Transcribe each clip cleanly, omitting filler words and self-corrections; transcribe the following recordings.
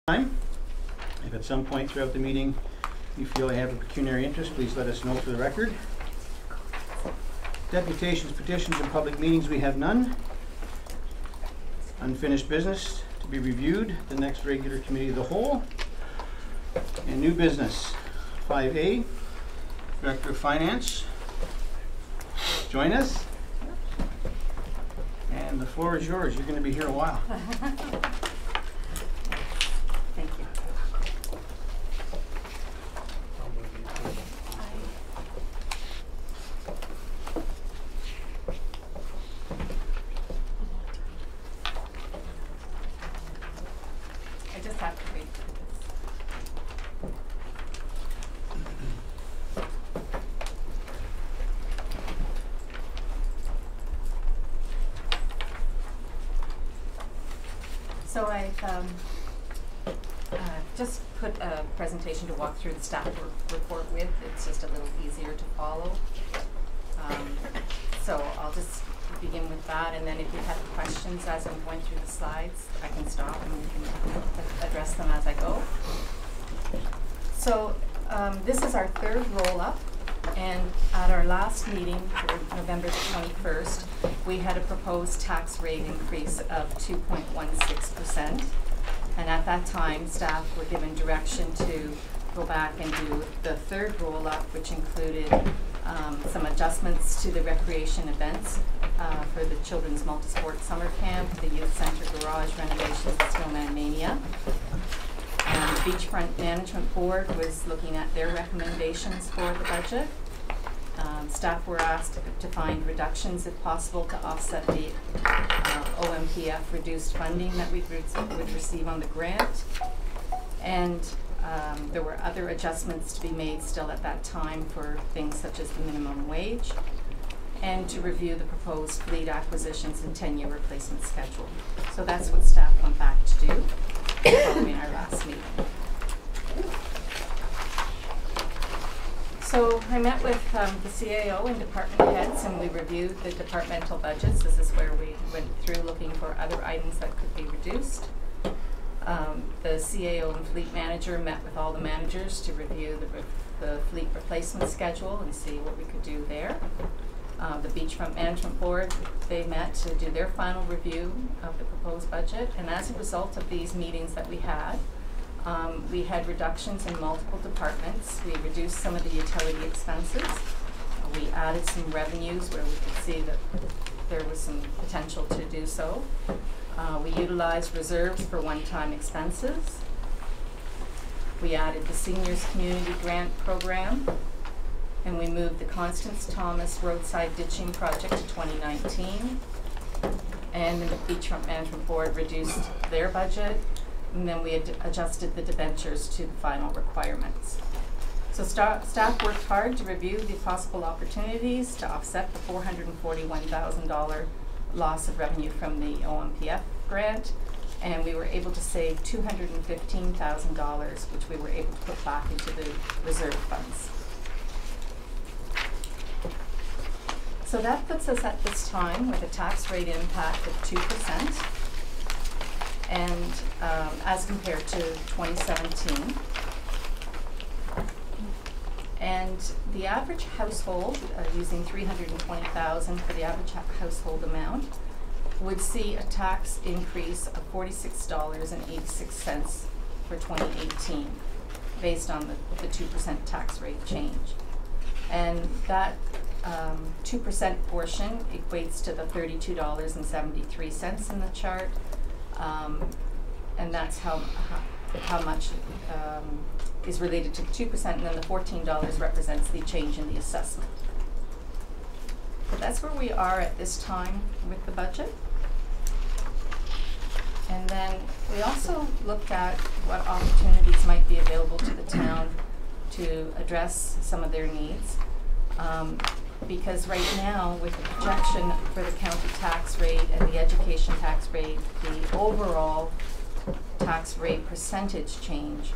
Time. If at some point throughout the meeting you feel I have a pecuniary interest, please let us know for the record. Deputations, petitions, and public meetings, we have none. Unfinished business to be reviewed, the next regular committee of the whole. And new business, 5A, Director of Finance. Join us. And the floor is yours. You're going to be here a while. Thank you. I just have to wait for this. So I've just put a presentation to walk through the staff report with. It's just a little easier to follow. So I'll just begin with that, and then if you have questions as I'm going through the slides, I can stop and we can address them as I go. So this is our third roll-up, and at our last meeting for November the 21st, we had a proposed tax rate increase of 2.16%. And at that time, staff were given direction to go back and do the third roll-up, which included some adjustments to the recreation events for the Children's Multisport Summer Camp, the Youth Center Garage renovations, the Snowman Mania. And the Beachfront Management Board was looking at their recommendations for the budget. Staff were asked to find reductions, if possible, to offset the OMPF reduced funding that we would receive on the grant. And there were other adjustments to be made still at that time for things such as the minimum wage, and to review the proposed fleet acquisitions and 10-year replacement schedule. So that's what staff went back to do following our last meeting. So I met with the CAO and department heads, and we reviewed the departmental budgets. This is where we went through looking for other items that could be reduced. The CAO and fleet manager met with all the managers to review the fleet replacement schedule and see what we could do there. The Beachfront Management Board, they met to do their final review of the proposed budget, and as a result of these meetings that we had reductions in multiple departments. We reduced some of the utility expenses. We added some revenues where we could see that there was some potential to do so. We utilized reserves for one-time expenses. We added the Seniors Community Grant Program, and we moved the Constance Thomas Roadside Ditching Project to 2019. And the Beachfront Management Board reduced their budget, and then we had adjusted the debentures to the final requirements. So staff worked hard to review the possible opportunities to offset the $441,000 loss of revenue from the OMPF grant, and we were able to save $215,000, which we were able to put back into the reserve funds. So that puts us at this time with a tax rate impact of 2%. And as compared to 2017. And the average household, using $320,000 for the average household amount, would see a tax increase of $46.86 for 2018, based on the 2% tax rate change. And that 2% portion equates to the $32.73 in the chart. And that's how much is related to the 2%, and then the $14 represents the change in the assessment. So that's where we are at this time with the budget. And then we also looked at what opportunities might be available to the town to address some of their needs. Because right now, with the projection for the county tax rate and the education tax rate, the overall tax rate percentage change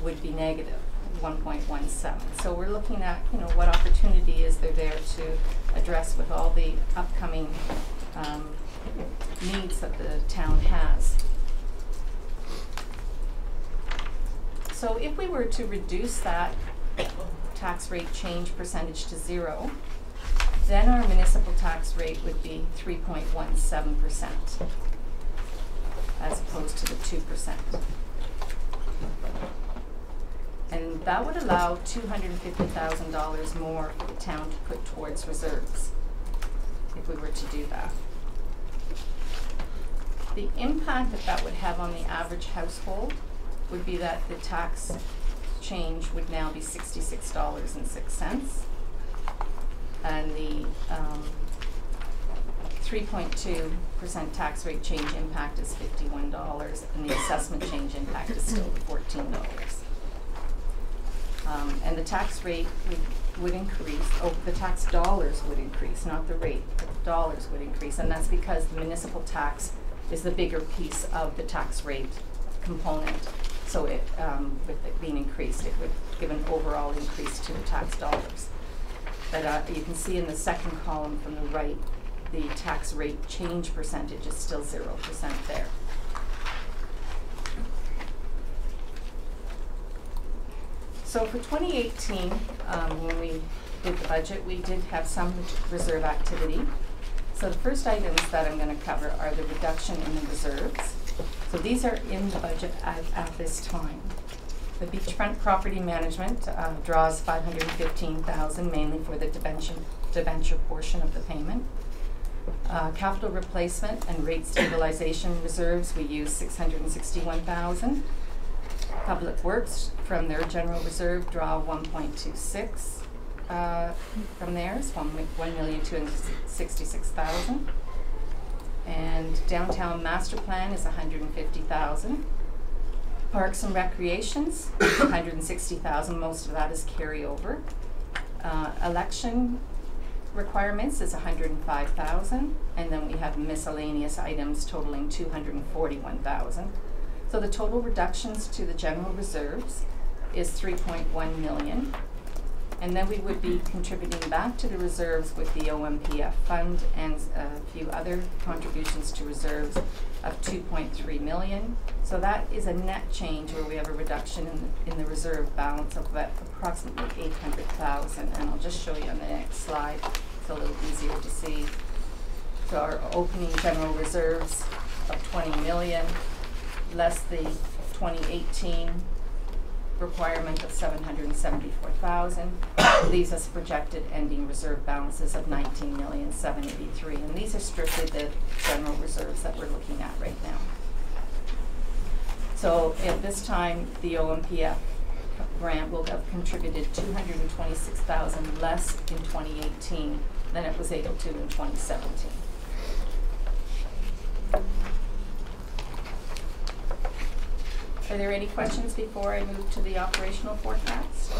would be negative, 1.17. So we're looking at, what opportunity is there to address with all the upcoming needs that the town has. So if we were to reduce that tax rate change percentage to 0, then our municipal tax rate would be 3.17%, as opposed to the 2%. And that would allow $250,000 more for the town to put towards reserves, if we were to do that. The impact that would have on the average household would be that the tax change would now be $66.06, and the 3.2% tax rate change impact is $51, and the assessment change impact is still $14. And the tax rate would increase, the tax dollars would increase, not the rate, but the dollars would increase, and that's because the municipal tax is the bigger piece of the tax rate component. So with it being increased, it would give an overall increase to the tax dollars. But you can see in the second column from the right, the tax rate change percentage is still 0% there. So for 2018, when we did the budget, we did have some reserve activity. So the first items that I'm going to cover are the reduction in the reserves. So these are in the budget at this time. The beachfront property management draws $515,000, mainly for the debenture portion of the payment. Capital replacement and rate stabilization reserves, we use $661,000. Public Works, from their general reserve, draw 1.26 from theirs, $1,266,000. And downtown master plan is $150,000. Parks and recreations, $160,000. Most of that is carryover. Election requirements is $105,000, and then we have miscellaneous items totaling $241,000. So the total reductions to the general reserves is $3.1 million. And then we would be contributing back to the reserves with the OMPF fund and a few other contributions to reserves of $2.3 million. So that is a net change where we have a reduction in the reserve balance of about approximately $800,000. And I'll just show you on the next slide. It's a little easier to see. So our opening general reserves of $20 million, less the 2018 requirement of $774,000, leaves us projected ending reserve balances of $19,783,000, and these are strictly the general reserves that we're looking at right now. So at this time, the OMPF grant will have contributed $226,000 less in 2018 than it was able to in 2017. Are there any questions before I move to the operational forecast?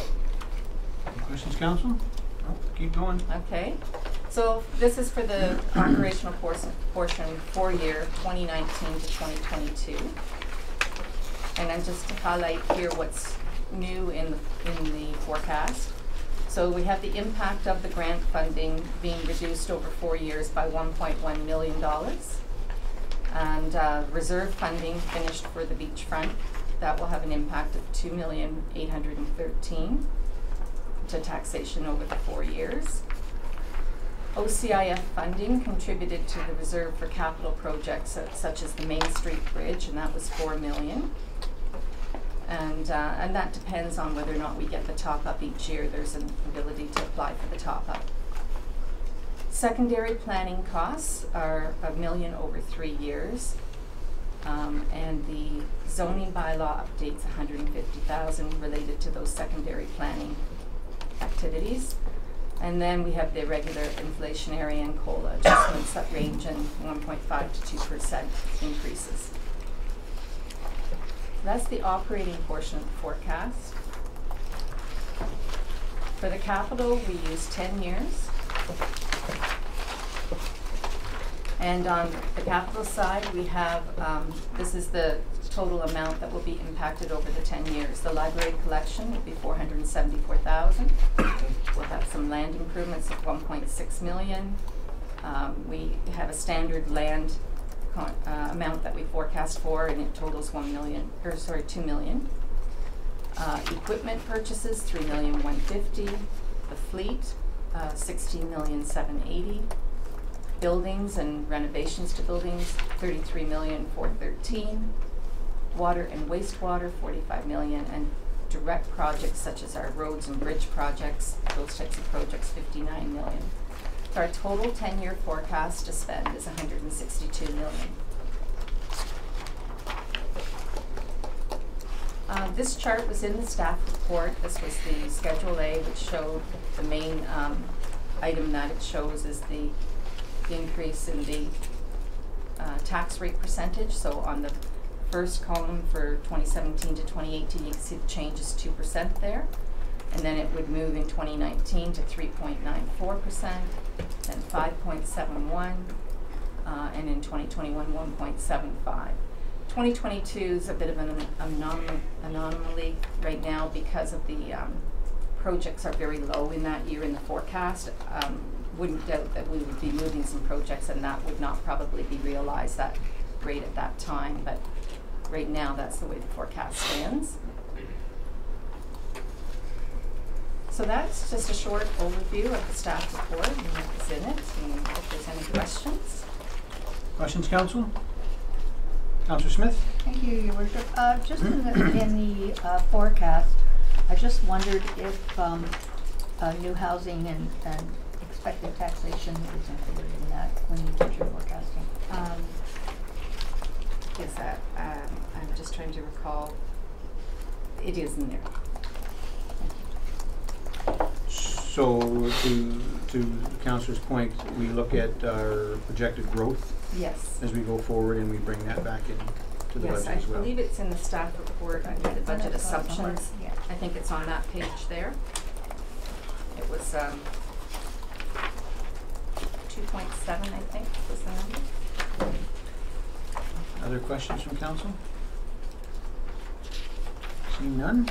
Any questions, Council? No? Keep going. Okay. So this is for the operational portion for year 2019 to 2022. And then just to highlight here what's new in the forecast. So we have the impact of the grant funding being reduced over 4 years by $1.1 million. And reserve funding finished for the beachfront. That will have an impact of $2,813,000 to taxation over the 4 years. OCIF funding contributed to the reserve for capital projects such as the Main Street Bridge, and that was $4 million. And that depends on whether or not we get the top-up each year. There's an ability to apply for the top-up. Secondary planning costs are $1 million over 3 years. And the zoning bylaw updates $150,000 related to those secondary planning activities. And then we have the regular inflationary and COLA adjustments that range in 1.5 to 2% increases. That's the operating portion of the forecast. For the capital, we use 10 years. And on the capital side, we have, this is the total amount that will be impacted over the 10 years. The library collection will be $474,000. We'll have some land improvements of $1.6 million. We have a standard land amount that we forecast for, and it totals $2 million. Equipment purchases, $3,150,000. The fleet, $16,780,000. Buildings and renovations to buildings, $33,413,000. Water and wastewater, $45 million, and direct projects such as our roads and bridge projects, those types of projects, $59 million. So our total 10-year forecast to spend is $162 million. This chart was in the staff report. This was the Schedule A, which showed the main item that it shows is the increase in the tax rate percentage. So on the first column for 2017 to 2018, you can see the change is 2% there. And then it would move in 2019 to 3.94%, then 5.71%, and in 2021, 1.75%. 2022 is a bit of an anomaly right now because of the projects are very low in that year in the forecast. Wouldn't doubt that we would be moving some projects and that would not probably be realized that rate at that time, but right now that's the way the forecast stands. So that's just a short overview of the staff report and what is in it, and if there's any questions. Questions, Council? Councillor Smith? Thank you, Your Worship. Just in the forecast, I just wondered if new housing and expected taxation is included in that when you did your forecasting. Is that, I'm just trying to recall, it is in there. So to the councillor's point, we look at our projected growth Yes. as we go forward and we bring that back into the budget as well. Yes, I believe it's in the staff report under the budget assumptions. Yeah. I think it's on that page there. It was 2.7, I think, was the number. Other questions from council? Seeing none?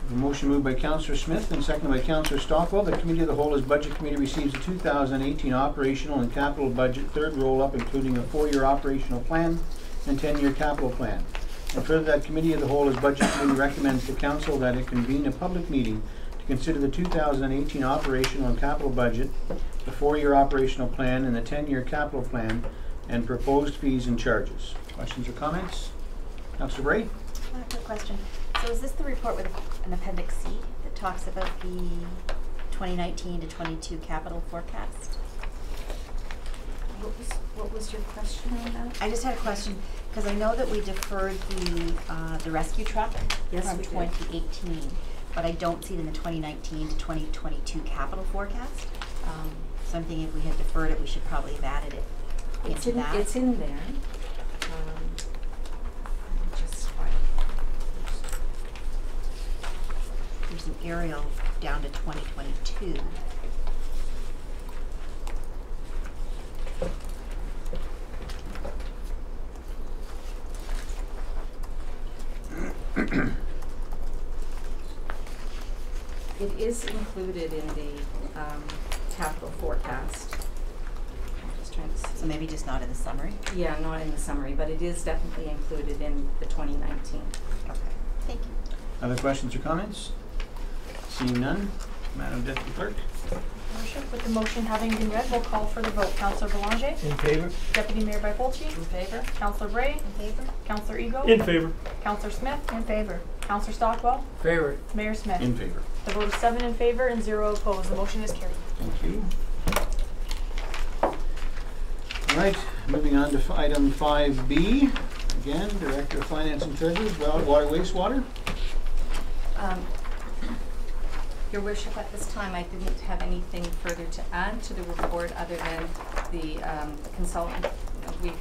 A motion moved by Councillor Smith and seconded by Councillor Stockwell. The Committee of the Whole as Budget Committee receives the 2018 operational and capital budget third roll-up, including a 4-year operational plan and 10-year capital plan. And further, that Committee of the Whole as Budget Committee recommends to Council that it convene a public meeting to consider the 2018 operational and capital budget, the 4-year operational plan and the 10-year capital plan, and proposed fees and charges. Questions or comments? Councillor Bray? I have a question. So is this the report with an appendix C that talks about the 2019 to 22 capital forecast? What was your question on that? I just had a question because I know that we deferred the rescue truck Yes, from we did. 2018, but I don't see it in the 2019 to 2022 capital forecast. So I'm thinking if we had deferred it, we should probably have added it into that. It's in there. Let me just find There's an aerial down to 2022. It is included in the capital forecast. I'm just trying to see. So maybe just not in the summary? Yeah, not in the summary, but it is definitely included in the 2019. Okay, thank you. Other questions or comments? Seeing none, Madam Deputy Clerk. Worship, with the motion having been read, we'll call for the vote. Councillor Boulanger? In favor? Deputy Mayor Byfolchi? In favor? Councillor Bray? In favor? Councillor Ego? In favor. Councillor Smith? In favor. Councillor Stockwell? Favor. Mayor Smith? In favor. The vote is 7 in favor and 0 opposed. The motion is carried. Thank you. All right, moving on to item 5B. Again, Director of Finance and Treasury, Water Wastewater. Your Worship, at this time I didn't have anything further to add to the report other than the consultant. We've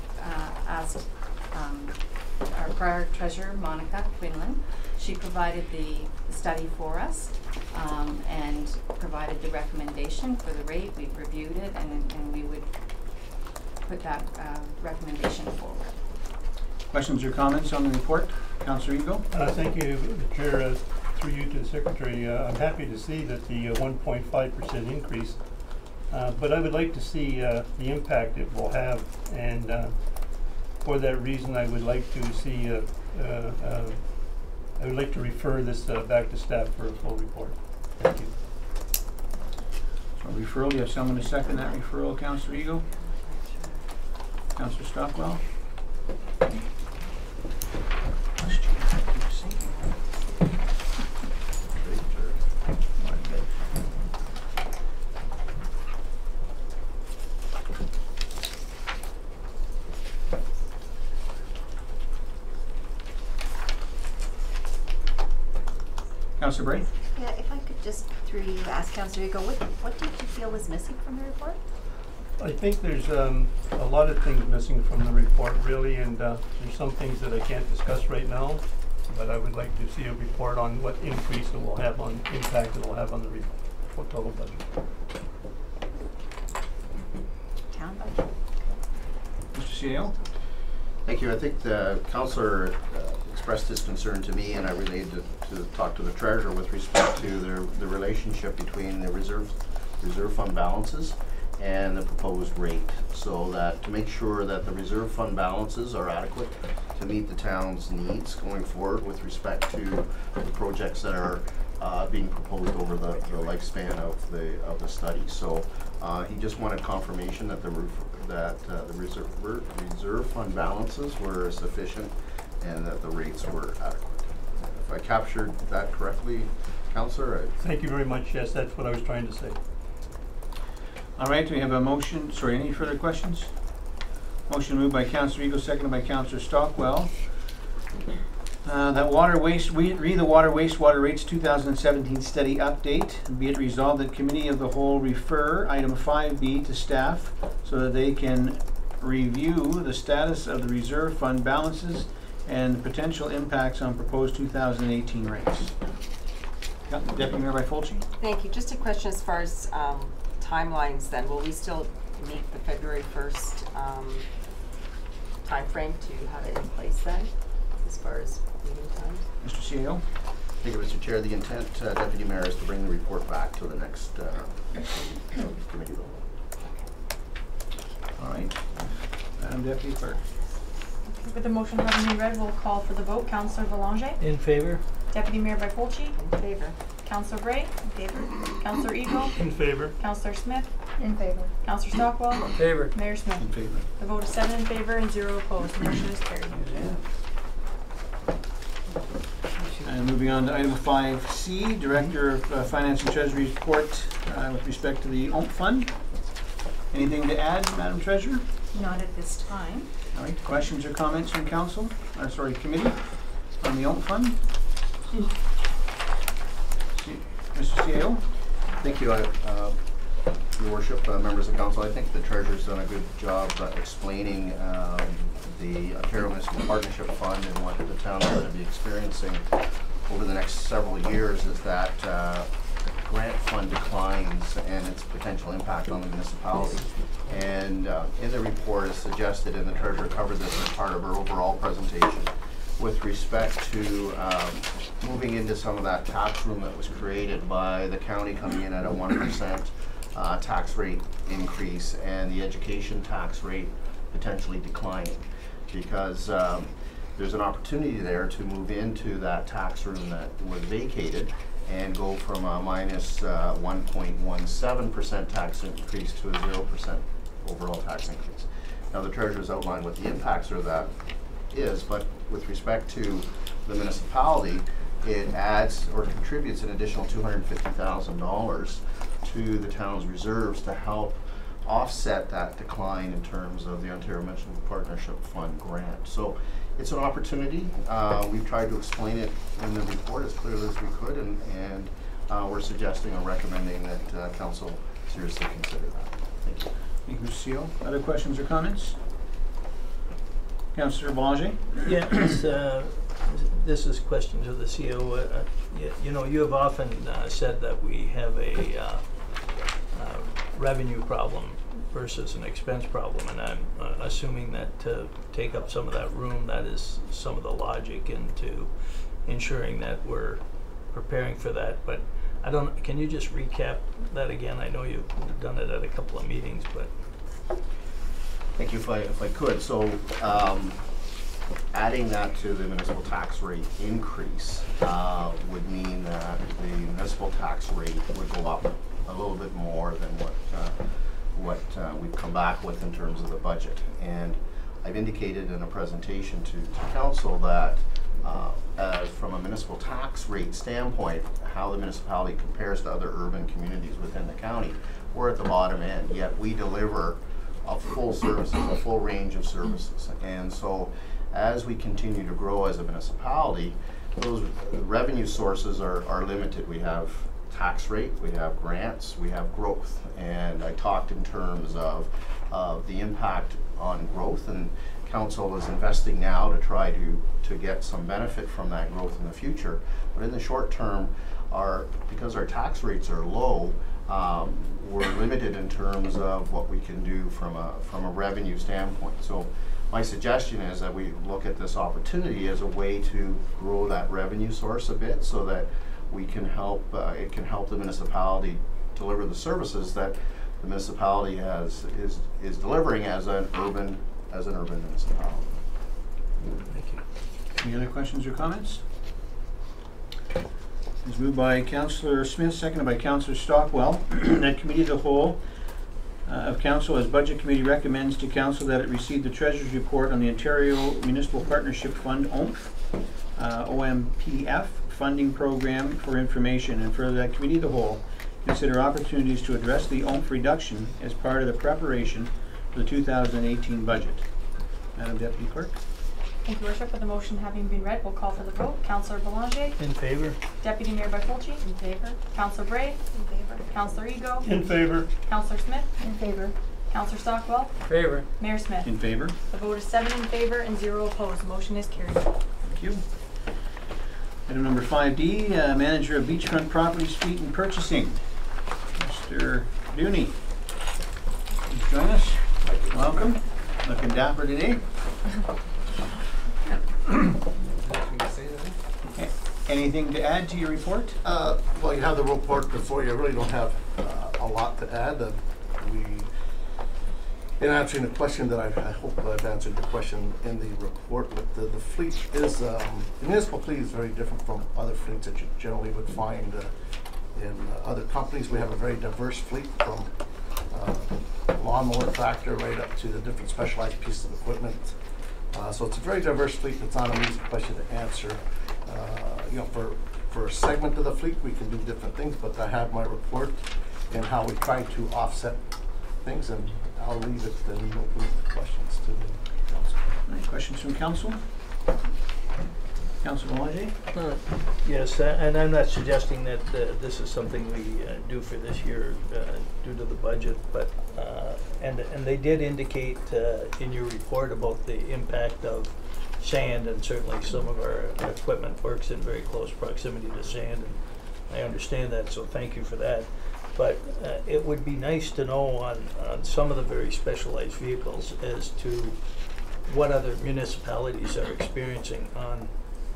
asked our prior treasurer, Monica Quinlan. She provided the study for us and provided the recommendation for the rate. We've reviewed it and we would put that recommendation forward. Questions or comments on the report? Councillor Ego. Thank you, Chair. Through you to the Secretary, I'm happy to see that the 1.5% increase, but I would like to see the impact it will have, and for that reason, I would like to see, I would like to refer this back to staff for a full report. Thank you. So referral, do you have someone to second that referral, Councillor Eagle? Councillor Stockwell? Councillor Bray? Yeah, if I could just, through you, ask Councillor Eagle, what did you feel was missing from the report? I think there's a lot of things missing from the report, really, and there's some things that I can't discuss right now, but I would like to see a report on what increase it will have on, impact it will have on the total budget. Town budget? Mr. CAO? Thank you. I think the councillor expressed his concern to me, and I relayed to talk to the treasurer with respect to the relationship between the reserve fund balances and the proposed rate, so that to make sure that the reserve fund balances are adequate to meet the town's needs going forward with respect to the projects that are being proposed over the lifespan of the study. So he just wanted confirmation that the reserve fund balances were sufficient and that the rates were adequate. If I captured that correctly, Councillor? Thank you very much. Yes, that's what I was trying to say. All right, we have a motion. Sorry, any further questions? Motion moved by Councillor Eagle, seconded by Councillor Stockwell. That read the water wastewater rates 2017 study update. Be it resolved that Committee of the Whole refer item 5B to staff so that they can review the status of the reserve fund balances and potential impacts on proposed 2018 rates. Deputy Mayor Fulci. Thank you. Just a question as far as timelines then. Will we still meet the February 1st time frame to have it in place then, as far as meeting times? Mr. CAO. Thank you, Mr. Chair. The intent, Deputy Mayor, is to bring the report back to the next committee vote. All right. Madam Deputy Clerk. With the motion having been read, we'll call for the vote. Councillor Belanger? In favor? Deputy Mayor Fulci? In favor. Councillor Bray? In favor? Councillor Eagle? In favor. Councillor Smith? In favor. Councillor Stockwell? In favor. Mayor Smith? In favor. The vote is 7 in favor and 0 opposed. The motion is carried. And moving on to item 5C, Director of Finance and Treasury report with respect to the OMP fund. Anything to add, Madam Treasurer? Not at this time. All right, questions or comments from council, or sorry, committee on the OMP fund? Mr. CAO? Thank you, Your Worship, members of council. I think the Treasurer's done a good job explaining the Ontario Municipal Partnership Fund and what the town is going to be experiencing over the next several years is that grant fund declines and its potential impact on the municipality. And in the report, as suggested, and the Treasurer covered this as part of her overall presentation, with respect to moving into some of that tax room that was created by the county coming in at a 1% tax rate increase and the education tax rate potentially declining, because there's an opportunity there to move into that tax room that was vacated and go from a minus 1.17% tax increase to a 0% overall tax increase. Now the Treasurer's outlined what the impacts of that is, but with respect to the municipality, it adds or contributes an additional $250,000 to the town's reserves to help offset that decline in terms of the Ontario Municipal Partnership Fund grant. So it's an opportunity. We've tried to explain it in the report as clearly as we could, and we're suggesting or recommending that council seriously consider that. Thank you. Thank you, Mr. CAO. Other questions or comments? Councillor Belanger? Yeah, this is a question to the CEO. You know, you have often said that we have a revenue problem versus an expense problem, and I'm assuming that to take up some of that room, that is some of the logic into ensuring that we're preparing for that. But I don't, can you just recap that again? I know you've done it at a couple of meetings, but. Thank you. If I could, so adding that to the municipal tax rate increase would mean that the municipal tax rate would go up a little bit more than what we've come back with in terms of the budget. And I've indicated in a presentation to council that from a municipal tax rate standpoint, how the municipality compares to other urban communities within the county, we're at the bottom end, yet we deliver a full services, a full range of services. And so as we continue to grow as a municipality, those revenue sources are limited. We have tax rate, we have grants, we have growth. And I talked in terms of the impact on growth, and council is investing now to try to get some benefit from that growth in the future. But in the short term, because our tax rates are low, we're limited in terms of what we can do from a revenue standpoint. So my suggestion is that we look at this opportunity as a way to grow that revenue source a bit, so that we can help. It can help the municipality deliver the services that the municipality is delivering as an urban municipality. Thank you. Any other questions or comments? It's moved by Councillor Smith, seconded by Councillor Stockwell, that Committee of the Whole of Council as Budget Committee recommends to Council that it receive the Treasurer's Report on the Ontario Municipal Partnership Fund, OMPF, funding program for information, and further that Committee of the Whole consider opportunities to address the OMP reduction as part of the preparation for the 2018 budget. Madam Deputy Clerk. Thank you, Worship. With the motion having been read, we'll call for the vote. Councillor Belanger. In favor? Deputy Mayor Bartolci. In favor? Councillor Bray. In favor. Councillor Ego. In favor. Councillor Smith. In favor. Councillor Stockwell. Favor. Mayor Smith. In favor. The vote is 7 in favor and 0 opposed. Motion is carried. Thank you. Item number 5D, Manager of Beachfront Properties, Fleet and Purchasing, Mr. Dooney. Please join us. Welcome. Looking dapper today. Okay. Anything to add to your report? Well, you have the report before you. I really don't have a lot to add. In answering the question that I hope I've answered the question in the report, but the fleet is, the municipal fleet is very different from other fleets that you generally would find in other companies. We have a very diverse fleet, from lawnmower, tractor, right up to the different specialized pieces of equipment. So it's a very diverse fleet. It's not an easy question to answer. For a segment of the fleet, we can do different things, but I have my report and how we try to offset things, and I'll leave it and open questions to the council. Any questions from council? Councilor Belanger? Yes, and I'm not suggesting that this is something we do for this year due to the budget, but and they did indicate in your report about the impact of sand, and certainly some of our equipment works in very close proximity to sand, and I understand that, so thank you for that. But it would be nice to know on some of the very specialized vehicles as to what other municipalities are experiencing on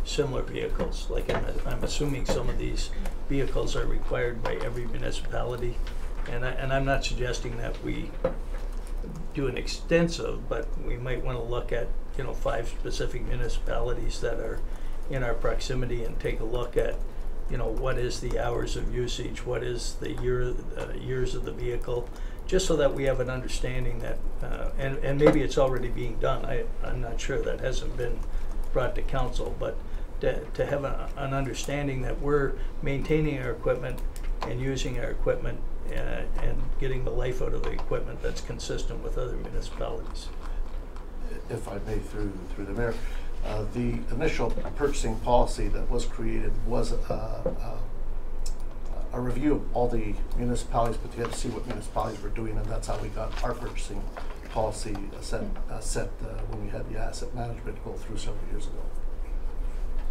similar vehicles. Like I'm assuming some of these vehicles are required by every municipality, and I'm not suggesting that we do an extensive, but we might want to look at 5 specific municipalities that are in our proximity and take a look at what is the hours of usage, what is the years of the vehicle, just so that we have an understanding that and maybe it's already being done. I'm not sure, that hasn't been brought to council, but to have an understanding that we're maintaining our equipment and using our equipment and getting the life out of the equipment that's consistent with other municipalities. If I may, through the mayor, the initial purchasing policy that was created was a review of all the municipalities, but you had to see what municipalities were doing, and that's how we got our purchasing policy set when we had the asset management go through several years ago.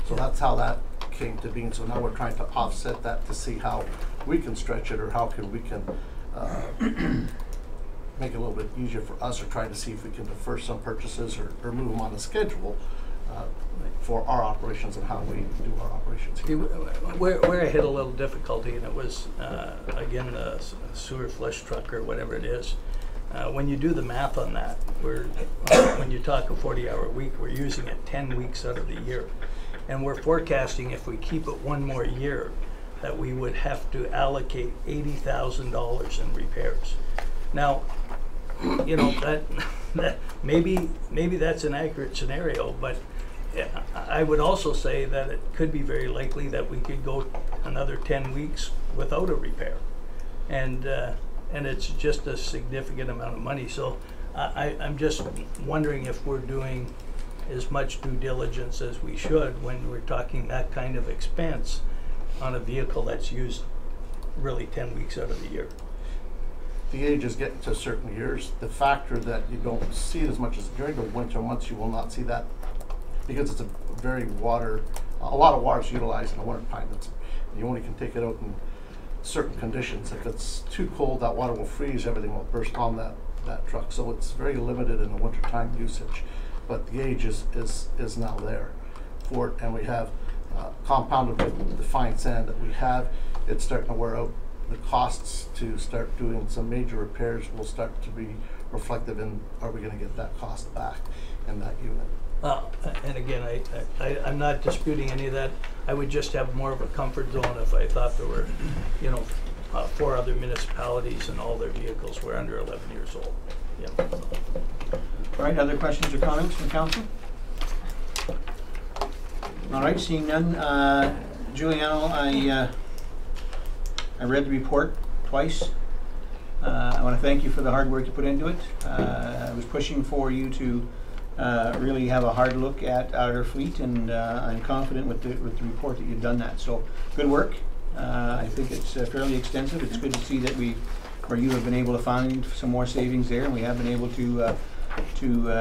So that's how that came to be, and so now we're trying to offset that to see how we can stretch it, or how we can make it a little bit easier for us, or try to see if we can defer some purchases or move them on a schedule for our operations and how we do our operations here. Where I hit a little difficulty, and it was again a sewer flush truck or whatever it is, when you do the math on that, when you talk a 40-hour week, we're using it 10 weeks out of the year. And we're forecasting if we keep it one more year, that we would have to allocate $80,000 in repairs. Now, you know, that maybe that's an accurate scenario, but I would also say that it could be very likely that we could go another 10 weeks without a repair. And it's just a significant amount of money. So I'm just wondering if we're doing as much due diligence as we should when we're talking that kind of expense on a vehicle that's used really 10 weeks out of the year. The age is getting to certain years. The factor that you don't see it as much as during the winter months, you will not see that because it's a lot of water is utilized in the winter time. You only can take it out in certain conditions. If it's too cold, that water will freeze, everything will burst on that truck. So it's very limited in the wintertime usage. But the age is now there for it, and we have compounded with the fine sand that we have, it's starting to wear out. The costs to start doing some major repairs will start to be reflective in, are we going to get that cost back in that unit? And again, I'm not disputing any of that. I would just have more of a comfort zone if I thought there were, you know, 4 other municipalities and all their vehicles were under 11 years old. Yeah. All right, other questions or comments from council? All right, seeing none. Giuliano, I read the report twice. I want to thank you for the hard work you put into it. I was pushing for you to really have a hard look at our fleet, and I'm confident with the report that you've done that. So good work. I think it's fairly extensive. It's good to see that you have been able to find some more savings there, and we have been able to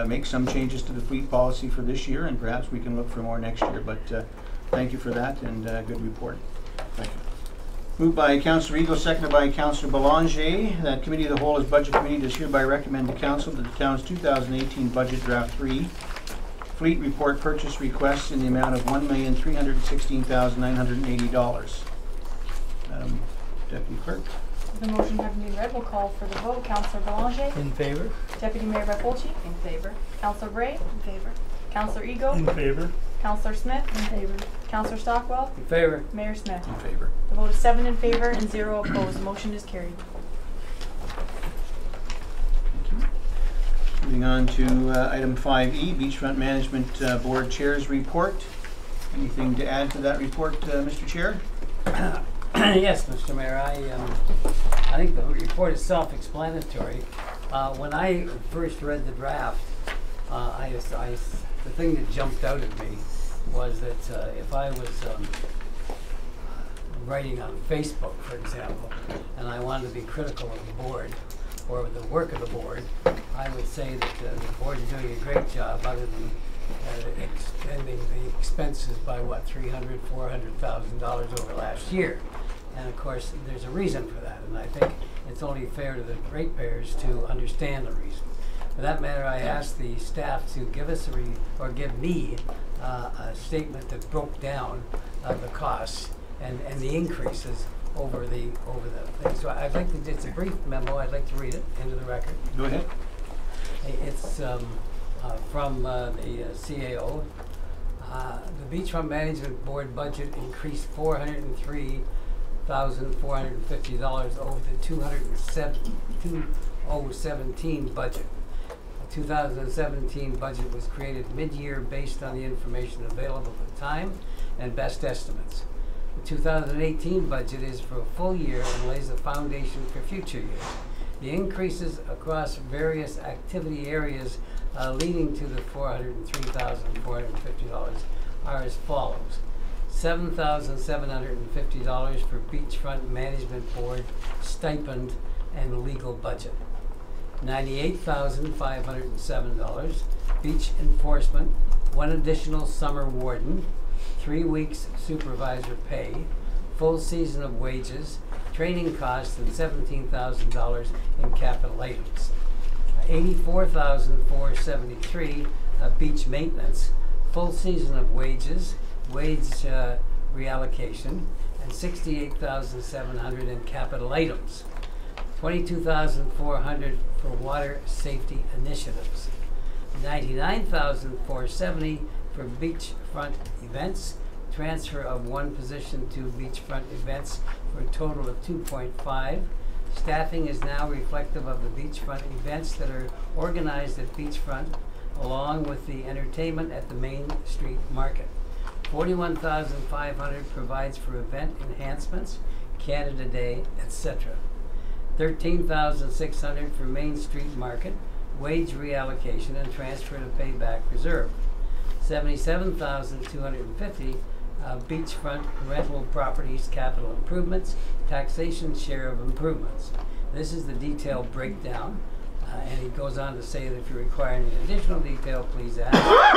make some changes to the fleet policy for this year, and perhaps we can look for more next year. But thank you for that, and good report. Thank you. Moved by Councillor Eagle, seconded by Councillor Belanger, that Committee of the Whole as Budget Committee does hereby recommend to Council that the town's 2018 Budget Draft 3 Fleet Report Purchase Request in the amount of $1,316,980. Madam Deputy Clerk. The motion having been read, we'll call for the vote. Councillor Belanger. In favor? Deputy Mayor Bartolci. In favor? Councillor Bray. In favor. Councillor Ego. In favor? Councillor Smith. In favor. Councillor Stockwell. In favor. Mayor Smith. In favor. The vote is 7 in favor and 0 opposed. The motion is carried. Thank you. Moving on to item 5E, Beachfront Management Board Chair's Report. Anything to add to that report, Mr. Chair? Yes, Mr. Mayor. I think the report is self-explanatory. When I first read the draft, the thing that jumped out at me was that if I was writing on Facebook, for example, and I wanted to be critical of the board or the work of the board, I would say that the board is doing a great job, other than extending the expenses by what, $300,000, $400,000 over last year. And of course, there's a reason for that, and I think it's only fair to the ratepayers to understand the reason. For that matter, I asked the staff to give us give me a statement that broke down the costs and the increases over the thing. So I'd like to, it's a brief memo, I'd like to read it into the record. Go ahead. It's from the CAO. The Beachfront Management Board budget increased $403,450 over the 2017 budget. The 2017 budget was created mid-year based on the information available at the time and best estimates. The 2018 budget is for a full year and lays the foundation for future years. The increases across various activity areas leading to the $403,450 are as follows. $7,750 for Beachfront Management Board stipend and legal budget. $98,507 beach enforcement, 1 additional summer warden, 3 weeks supervisor pay, full season of wages, training costs, and $17,000 in capital items. $84,473 beach maintenance, full season of wages, wage reallocation, and $68,700 in capital items. $22,400 for water safety initiatives, $99,470 for beachfront events, transfer of one position to beachfront events for a total of 2.5. Staffing is now reflective of the beachfront events that are organized at beachfront, along with the entertainment at the Main Street Market. $41,500 provides for event enhancements, Canada Day, etc. $13,600 for Main Street Market, wage reallocation and transfer to payback reserve. $77,250 beachfront rental properties capital improvements, taxation share of improvements. This is the detailed breakdown, and he goes on to say that if you require any additional detail, please ask,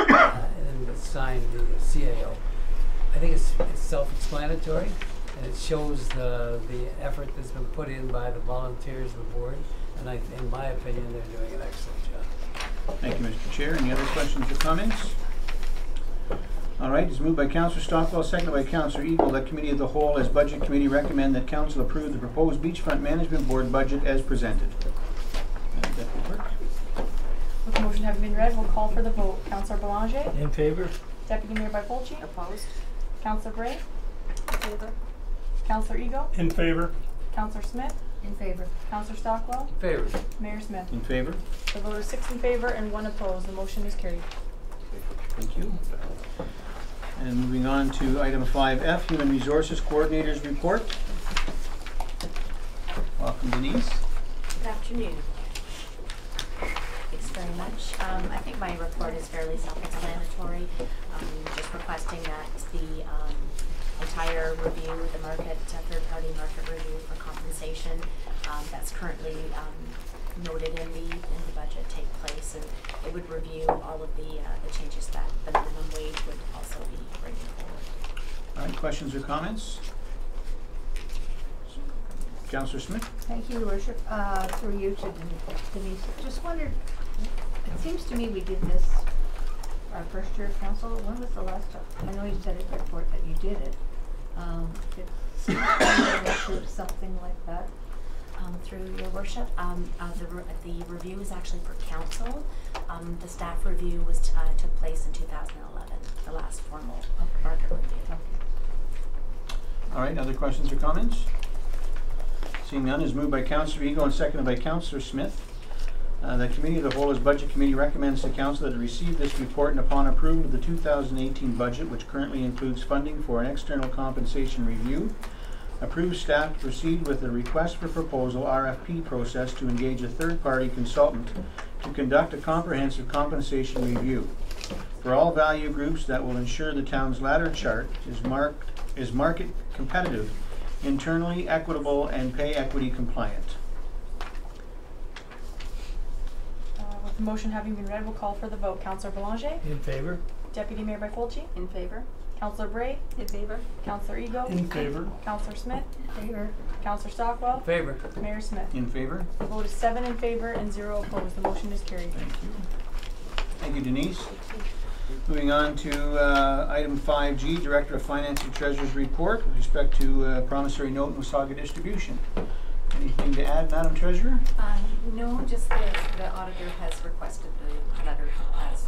and sign the CAO. I think it's self-explanatory, and it shows the effort that's been put in by the volunteers of the board, and in my opinion, they're doing an excellent job. Thank you, Mr. Chair. Any other questions or comments? All right, it's moved by Councillor Stockwell, seconded by Councillor Eagle, that Committee of the Whole as Budget Committee recommend that Council approve the proposed Beachfront Management Board budget as presented. Deputy Clerk. With the motion having been read, we'll call for the vote. Councillor Belanger? In favor? Deputy Mayor Byfolchi? Opposed? Councillor Bray? In favor. Councillor Eagle? In favor? Councillor Smith? In favor. Councillor Stockwell? In favor. Mayor Smith? In favor? The vote is 6 in favor and 1 opposed. The motion is carried. Thank you. And moving on to item 5F, Human Resources Coordinator's Report. Welcome, Denise. Good afternoon. Thanks very much. I think my report is fairly self-explanatory. Just requesting that the entire review, the market, third-party market review for compensation that's currently noted in the budget take place, and it would review all of the changes that the minimum wage would also be bringing forward. All right, questions or comments? Councillor Smith? Thank you, Your Worship. Through you to Denise. Just wondered, it seems to me we did this our first year of council. When was the last time? I know you said in the report that you did it. It seems to me we went through something like that. Through your worship, the review is actually for council. The staff review was took place in 2011, the last formal market review. Okay. All right, other questions or comments? Seeing none, is moved by Councillor Eagle and seconded by Councillor Smith. The Committee of the Whole as Budget Committee recommends to Council that it receive this report, and upon approval of the 2018 budget, which currently includes funding for an external compensation review, approve staff to proceed with the request for proposal RFP process to engage a third-party consultant to conduct a comprehensive compensation review for all value groups that will ensure the town's ladder chart is market competitive, internally equitable, and pay equity compliant. With the motion having been read, we'll call for the vote. Councillor Belanger? In favor? Deputy Mayor Byfolchi? In favor? Councillor Bray? In favor? Councillor Eagle? In favor? Councillor Smith? In favor. Councillor Stockwell? In favor. Mayor Smith? In favor? The vote is 7 in favor and 0 opposed. The motion is carried. Thank you. Thank you, Denise. Moving on to item 5G, Director of Finance and Treasurer's Report with respect to promissory note and Wasaga distribution. Anything to add, Madam Treasurer? No, just the auditor has requested the letter as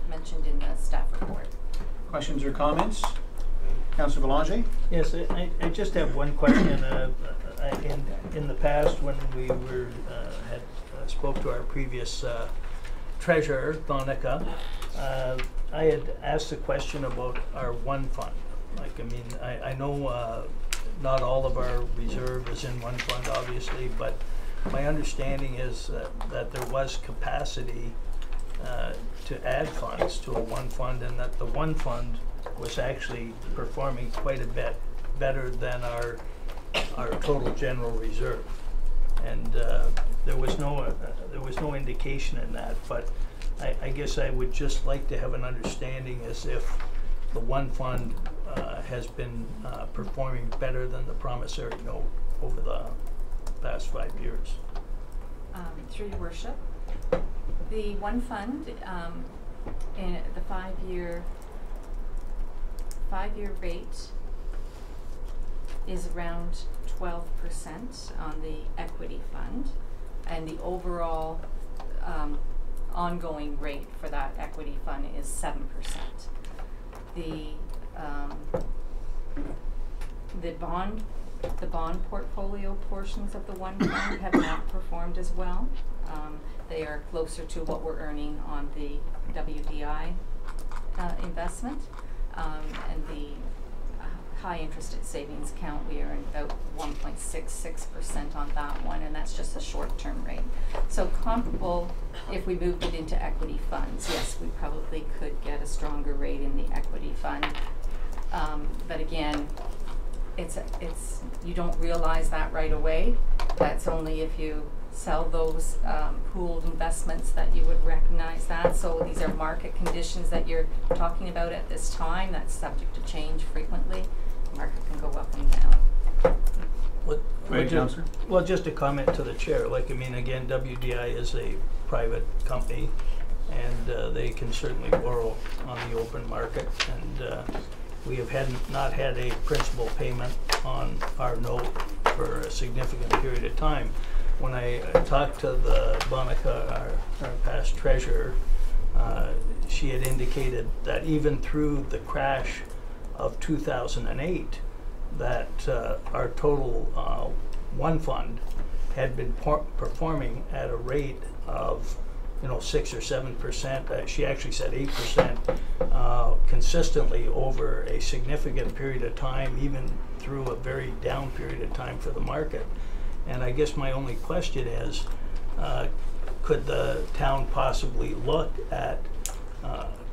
mentioned in the staff report. Questions or comments? Councillor Belanger? Yes, I just have one question. In the past, when we had spoke to our previous treasurer, Donica, I had asked a question about our one fund. Like, I mean, I know not all of our reserve is in one fund, obviously, but my understanding is that there was capacity to add funds to a one fund, and that the one fund was actually performing quite a bit better than our total general reserve. And there was no indication in that, but I guess I would just like to have an understanding as if the one fund has been performing better than the promissory note over the past 5 years. Through your worship, the one fund in the five-year rate is around 12% on the equity fund, and the overall ongoing rate for that equity fund is 7%. The bond portfolio portions of the one fund have not performed as well. They are closer to what we're earning on the WDI investment, and the high interest savings account, we earn about 1.66% on that one, and that's just a short-term rate. So comparable, if we moved it into equity funds, yes, we probably could get a stronger rate in the equity fund. But again, you don't realize that right away. That's only if you sell those pooled investments that you would recognize that. So these are market conditions that you're talking about at this time. That's subject to change frequently. The market can go up and down. Well, just a comment to the chair. Like, I mean, again, WDI is a private company, and they can certainly borrow on the open market. And we have not had a principal payment on our note for a significant period of time. When I talked to the Bonica, our past treasurer, she had indicated that even through the crash of 2008, that our total one fund had been performing at a rate of 6 or 7%. She actually said 8% consistently over a significant period of time, even through a very down period of time for the market. And I guess my only question is, could the town possibly look at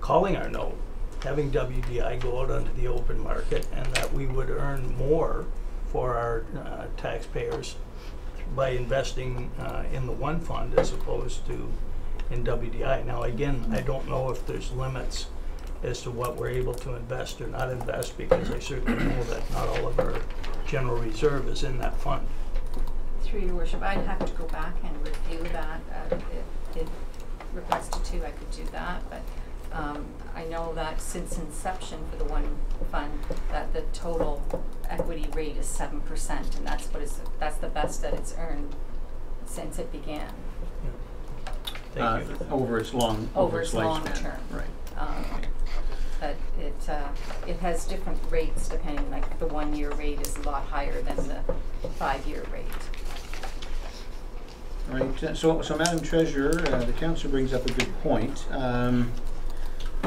calling our note, having WDI go out onto the open market, and that we would earn more for our taxpayers by investing in the one fund as opposed to in WDI. Now again, I don't know if there's limits as to what we're able to invest or not invest, because I certainly know that not all of our general reserve is in that fund. Through your worship, I'd have to go back and review that. If requested to, I could do that, but I know that since inception for the one fund, that the total equity rate is 7%, and that's the best that it's earned since it began. Thank you. Over its long term. Right. But it has different rates depending. Like the 1 year rate is a lot higher than the 5 year rate. All right. So Madam Treasurer, the council brings up a good point.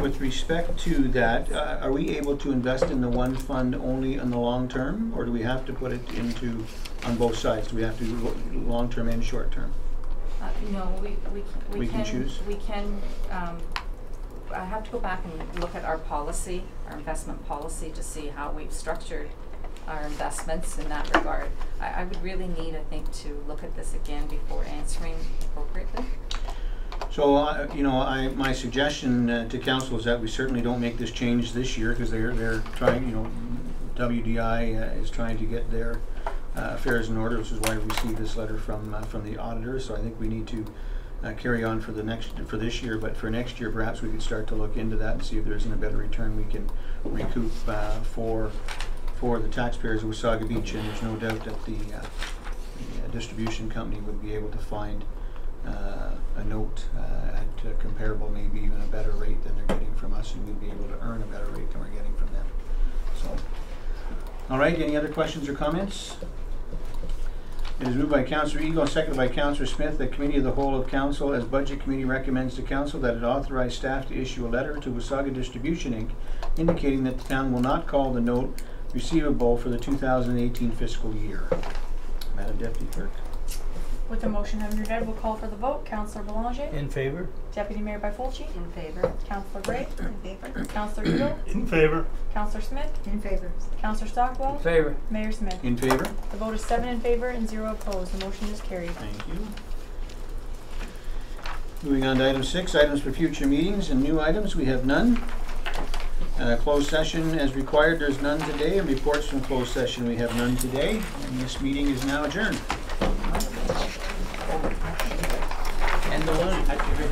With respect to that, are we able to invest in the one fund only in the long term, or do we have to put it into on both sides? Do we have to do long term and short term? No, we can choose? We can. I have to go back and look at our policy, our investment policy, to see how we've structured our investments in that regard. I would really need, I think, to look at this again before answering appropriately. So, my suggestion to council is that we certainly don't make this change this year, because they're trying, WDI is trying to get their affairs in order, which is why we received this letter from the auditor. So I think we need to carry on for this year, but for next year perhaps we could start to look into that and see if there isn't a better return we can recoup for the taxpayers of Wasaga Beach. And there's no doubt that the distribution company would be able to find a note at a comparable, maybe even a better rate than they're getting from us, and we'd be able to earn a better rate than we're getting from them. So, all right, any other questions or comments? It is moved by Councillor Eagle, seconded by Councillor Smith, that Committee of the Whole of Council, as Budget Committee, recommends to Council that it authorize staff to issue a letter to Wasaga Distribution Inc. indicating that the town will not call the note receivable for the 2018 fiscal year. Madam Deputy Clerk. With the motion having been read, we'll call for the vote. Councillor Belanger? In favor? Deputy Mayor Byfolchi? In favor. Councillor Gray? In favor. Councillor Eagle? In favor. Councillor Smith? In favor. Councillor Stockwell? In favor. Mayor Smith? In favor? The vote is 7 in favor and 0 opposed. The motion is carried. Thank you. Moving on to item 6, items for future meetings and new items. We have none. Closed session as required, there's none today, and reports from closed session, we have none today, and this meeting is now adjourned. And the one.